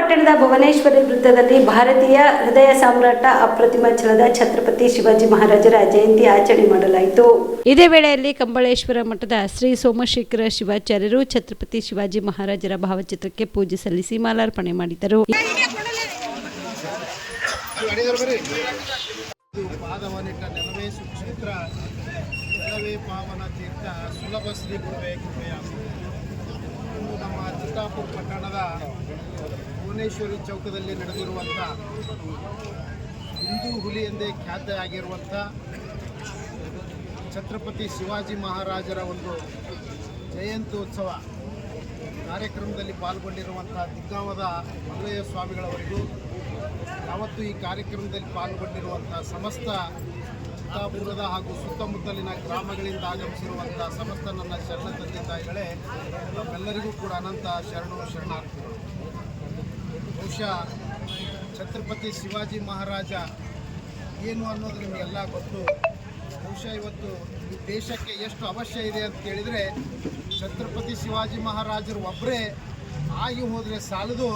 ಪಟ್ಟಣದ ಭುವನೇಶ್ವರಿ ವೃತ್ತದಲ್ಲಿ ಭಾರತೀಯ ಹೃದಯ ಸಾಮ್ರಾಟ ಅಪ್ರತಿಮ ಛಲದ ಛತ್ರಪತಿ ಶಿವಾಜಿ ಮಹಾರಾಜರ ಜಯಂತಿ ಆಚರಣೆ ಮಾಡಲಾಯಿತು. ಇದೇ ವೇಳೆಯಲ್ಲಿ ಕಂಬಳೇಶ್ವರ ಮಠದ ಶ್ರೀ ಸೋಮಶೇಖರ ಶಿವಾಚಾರ್ಯರು ಛತ್ರಪತಿ ಶಿವಾಜಿ ಮಹಾರಾಜರ ಭಾವಚಿತ್ರಕ್ಕೆ ಪೂಜೆ ಸಲ್ಲಿಸಿ ಮಾಲಾರ್ಪಣೆ ಮಾಡಿದರು. ನಮ್ಮ ಚಿತ್ತಾಪುರ ಪಟ್ಟಣದ ಭುವನೇಶ್ವರಿ ಚೌಕದಲ್ಲಿ ನಡೆದಿರುವಂಥ ಹಿಂದೂ ಹುಲಿ ಎಂದೇ ಖ್ಯಾತಿಯಾಗಿರುವಂಥ ಛತ್ರಪತಿ ಶಿವಾಜಿ ಮಹಾರಾಜರ ಒಂದು ಜಯಂತ್ಯೋತ್ಸವ ಕಾರ್ಯಕ್ರಮದಲ್ಲಿ ಪಾಲ್ಗೊಂಡಿರುವಂಥ ದಿಗ್ಗಾಂವದ ಮಲ್ಲಯ್ಯ ಸ್ವಾಮಿಗಳವರಿಗೂ ಯಾವತ್ತೂ ಈ ಕಾರ್ಯಕ್ರಮದಲ್ಲಿ ಪಾಲ್ಗೊಂಡಿರುವಂಥ ಸಮಸ್ತ ಚಿತ್ತಾಪುರದ ಹಾಗೂ ಸುತ್ತಮುತ್ತಲಿನ ಗ್ರಾಮಗಳಿಂದ ಆಗಮಿಸಿರುವಂಥ ಸಮಸ್ತ ನನ್ನ ಶರಣ ತಂದೆ ತಾಯಿಗಳೇ, ನಮ್ಮೆಲ್ಲರಿಗೂ ಕೂಡ ಅನಂತ ಶರಣಾರ್ಥಿಗಳು. ಬಹುಶಃ ಛತ್ರಪತಿ ಶಿವಾಜಿ ಮಹಾರಾಜ ಏನು ಅನ್ನೋದು ನಿಮಗೆಲ್ಲ ಗೊತ್ತು. ಬಹುಶಃ ಇವತ್ತು ಈ ದೇಶಕ್ಕೆ ಎಷ್ಟು ಅವಶ್ಯ ಇದೆ ಅಂತ ಕೇಳಿದರೆ ಛತ್ರಪತಿ ಶಿವಾಜಿ ಮಹಾರಾಜರು ಒಬ್ಬರೇ ಆಗಿ ಹೋದರೆ ಸಾಲದು.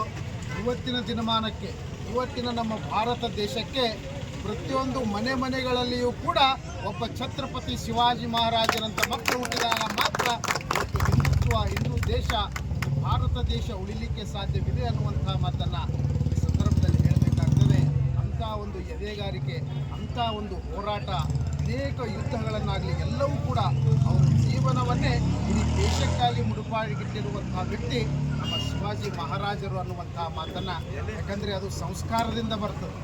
ಇವತ್ತಿನ ದಿನಮಾನಕ್ಕೆ, ಇವತ್ತಿನ ನಮ್ಮ ಭಾರತ ದೇಶಕ್ಕೆ ಪ್ರತಿಯೊಂದು ಮನೆಗಳಲ್ಲಿಯೂ ಕೂಡ ಒಬ್ಬ ಛತ್ರಪತಿ ಶಿವಾಜಿ ಮಹಾರಾಜರಂಥ ಮಕ್ಕಳು ಹುಟ್ಟಿದಾಗ ಮಾತ್ರ ಹಿಂದೂ ದೇಶ, ಭಾರತ ದೇಶ ಉಳಿಲಿಕ್ಕೆ ಸಾಧ್ಯವಿದೆ ಅನ್ನುವಂಥ ಮಾತನ್ನು ಈ ಸಂದರ್ಭದಲ್ಲಿ ಹೇಳಬೇಕಾಗ್ತದೆ. ಅಂಥ ಒಂದು ಎದೆಗಾರಿಕೆ, ಅಂಥ ಒಂದು ಹೋರಾಟ, ಅನೇಕ ಯುದ್ಧಗಳನ್ನಾಗಲಿ ಎಲ್ಲವೂ ಕೂಡ ಅವರ ಜೀವನವನ್ನೇ ಇಡೀ ದೇಶಕ್ಕಾಗಿ ಮುಡುಪಾಗಿಟ್ಟಿರುವಂಥ ವ್ಯಕ್ತಿ ನಮ್ಮ ಶಿವಾಜಿ ಮಹಾರಾಜರು ಅನ್ನುವಂಥ ಮಾತನ್ನು, ಯಾಕಂದರೆ ಅದು ಸಂಸ್ಕಾರದಿಂದ ಬರ್ತದೆ.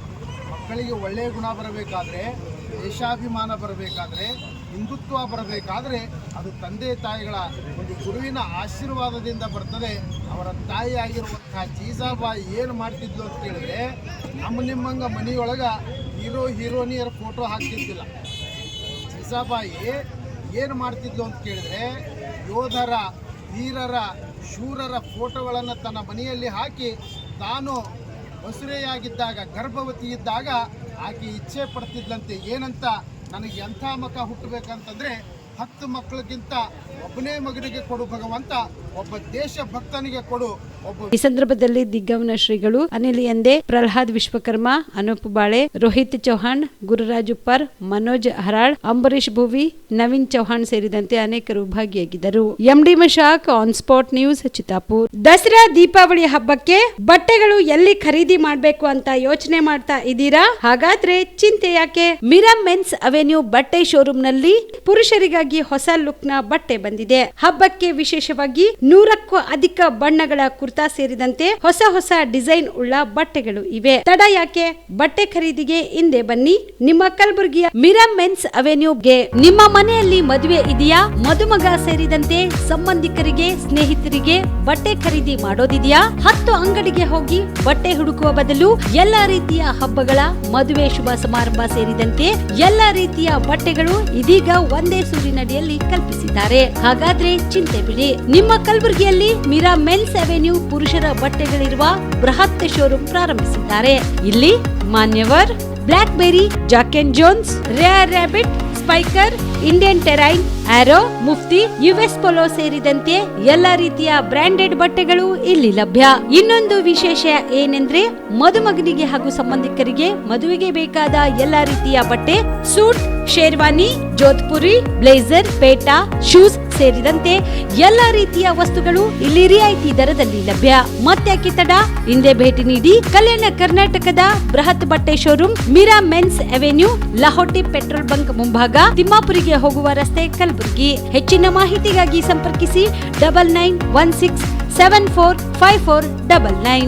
ಮಕ್ಕಳಿಗೆ ಒಳ್ಳೆಯ ಗುಣ ಬರಬೇಕಾದ್ರೆ, ದೇಶಾಭಿಮಾನ ಬರಬೇಕಾದ್ರೆ, ಹಿಂದುತ್ವ ಬರಬೇಕಾದ್ರೆ ಅದು ತಂದೆ ತಾಯಿಗಳ ಒಂದು ಗುರುವಿನ ಆಶೀರ್ವಾದದಿಂದ ಬರ್ತದೆ. ಅವರ ತಾಯಿಯಾಗಿರುವಂಥ ಜೀಜಾಬಾಯಿ ಏನು ಮಾಡ್ತಿದ್ಲು ಅಂತ ಕೇಳಿದ್ರೆ, ನಿಮ್ಮಂಗ ಮನೆಯೊಳಗೆ ಹೀರೋಯಿನಿಯರ ಫೋಟೋ ಹಾಕ್ತಿದ್ದಿಲ್ಲ. ಜೀಜಾಬಾಯಿ ಏನು ಮಾಡ್ತಿದ್ಲು ಅಂತ ಕೇಳಿದ್ರೆ, ಯೋಧರ, ವೀರರ, ಶೂರರ ಫೋಟೋಗಳನ್ನು ತನ್ನ ಮನೆಯಲ್ಲಿ ಹಾಕಿ ತಾನು ಹೊಸರೆಯಾಗಿದ್ದಾಗ, ಗರ್ಭವತಿ ಇದ್ದಾಗ ಆಕೆ ಇಚ್ಛೆ ಪಡ್ತಿದ್ಲಂತೆ. ಏನಂತ, ನನಗೆ ಎಂಥ ಮಗ ಹುಟ್ಟಬೇಕಂತಂದರೆ 10 ಮಕ್ಕಳಿಗಿಂತ ಒಬ್ಬನೇ ಮಗನಿಗೆ ಕೊಡು ಭಗವಂತ, ಒಬ್ಬ ದೇಶ ಭಕ್ತನಿಗೆ ಕೊಡು. ಈ ಸಂದರ್ಭದಲ್ಲಿ ದಿಗ್ಗಮನ ಶ್ರೀಗಳು ಅನಿಲ್ ಎಂದೆ, ಪ್ರಹ್ಲಾದ್ ವಿಶ್ವಕರ್ಮ, ಅನೂಪ್ ಬಾಳೆ, ರೋಹಿತ್ ಚೌಹಾಣ್, ಗುರುರಾಜ್ ಉಪ್ಪರ್, ಮನೋಜ್ ಹರಾಳ್, ಅಂಬರೀಶ್ ಭುವಿ, ನವೀನ್ ಚೌಹಾಣ್ ಸೇರಿದಂತೆ ಅನೇಕರು ಭಾಗಿಯಾಗಿದ್ದರು. MD Mashak, on spot news, Chittapur. Dasara Deepavali ಹಬ್ಬಕ್ಕೆ ಬಟ್ಟೆಗಳು ಎಲ್ಲಿ ಖರೀದಿ ಮಾಡಬೇಕು ಅಂತ ಯೋಚನೆ ಮಾಡ್ತಾ ಇದ್ದೀರಾ? ಹಾಗಾದ್ರೆ ಚಿಂತೆ ಯಾಕೆ? ಮಿರಾ ಮೆನ್ಸ್ ಅವೆನ್ಯೂ ಬಟ್ಟೆ ಶೋರೂಮ್ ನಲ್ಲಿ ಪುರುಷರಿಗಾಗಿ ಹೊಸ ಲುಕ್ ನ ಬಟ್ಟೆ ಬಂದಿದೆ. ಹಬ್ಬಕ್ಕೆ ವಿಶೇಷವಾಗಿ 100ಕ್ಕೂ ಅಧಿಕ ಬಣ್ಣಗಳ ಕುರ್ತಾ ಸೇರಿದಂತೆ ಹೊಸ ಡಿಸೈನ್ ಉಳ್ಳ ಬಟ್ಟೆಗಳು ಇವೆ. ತಡ ಯಾಕೆ? ಬಟ್ಟೆ ಖರೀದಿಗೆ ಹಿಂದೆ ಬನ್ನಿ. ನಿಮ್ಮ ಕಲಬುರಗಿಯ ಮಿರಾ ಮೆನ್ಸ್ ಅವೆನ್ಯೂಗೆ. ನಿಮ್ಮ ಮನೆಯಲ್ಲಿ ಮದುವೆ ಇದೆಯಾ? ಮದುಮಗ ಸೇರಿದಂತೆ ಸಂಬಂಧಿಕರಿಗೆ, ಸ್ನೇಹಿತರಿಗೆ ಬಟ್ಟೆ ಖರೀದಿ ಮಾಡೋದಿದೆಯಾ? 10 ಅಂಗಡಿಗೆ ಹೋಗಿ ಬಟ್ಟೆ ಹುಡುಕುವ ಬದಲು ಎಲ್ಲಾ ರೀತಿಯ ಹಬ್ಬಗಳ, ಮದುವೆ, ಶುಭ ಸಮಾರಂಭ ಸೇರಿದಂತೆ ಎಲ್ಲಾ ರೀತಿಯ ಬಟ್ಟೆಗಳು ಇದೀಗ ಒಂದೇ ಸೂರಿನಡಿಯಲ್ಲಿ ಕಲ್ಪಿಸಿದ್ದಾರೆ. ಹಾಗಾದ್ರೆ ಚಿಂತೆ ಬಿಡಿ. ನಿಮ್ಮ ಕಲಬುರಗಿಯಲ್ಲಿ ಮಿರಾ ಮೆನ್ಸ್ ಅವೆನ್ಯೂ ಪುರುಷರ ಬಟ್ಟೆಗಳಿರುವ ಬೃಹತ್ ಶೋರೂಮ್ ಪ್ರಾರಂಭಿಸಿದ್ದಾರೆ. ಇಲ್ಲಿ Manyavar, Blackberry, Jack and Jones, Rare Rabbit, Spykar, Indian Terrain, Arrow, Mufti, US Polo ಸೇರಿದಂತೆ ಎಲ್ಲಾ ರೀತಿಯ ಬ್ರಾಂಡೆಡ್ ಬಟ್ಟೆಗಳು ಇಲ್ಲಿ ಲಭ್ಯ. ಇನ್ನೊಂದು ವಿಶೇಷ ಏನೆಂದ್ರೆ, ಮದುಮಗನಿಗೆ ಹಾಗೂ ಸಂಬಂಧಿಕರಿಗೆ ಮದುವೆಗೆ ಬೇಕಾದ ಎಲ್ಲಾ ರೀತಿಯ ಬಟ್ಟೆ, ಸೂಟ್, ಶೇರ್ವಾನಿ, ಜೋಧ್ಪುರಿ, ಬ್ಲೇಸರ್, ಪೇಟಾ, ಶೂಸ್ ಸೇರಿದಂತೆ ಎಲ್ಲಾ ರೀತಿಯ ವಸ್ತುಗಳು ಇಲ್ಲಿ ರಿಯಾಯಿತಿ ದರದಲ್ಲಿ ಲಭ್ಯ. ಮತ್ತ್ಯಾಕೆ ತಡ? ಹಿಂದೆ ಭೇಟಿ ನೀಡಿ. ಕಲ್ಯಾಣ ಕರ್ನಾಟಕದ ಬೃಹತ್ ಬಟ್ಟೆ showroom Mira men's avenue, Lahoti petrol bunk ಮುಂಭಾಗ, ತಿಮ್ಮಾಪುರಿಗೆ ಹೋಗುವ ರಸ್ತೆ, ಕಲಬುರಗಿ. ಹೆಚ್ಚಿನ ಮಾಹಿತಿಗಾಗಿ ಸಂಪರ್ಕಿಸಿ 9916745499.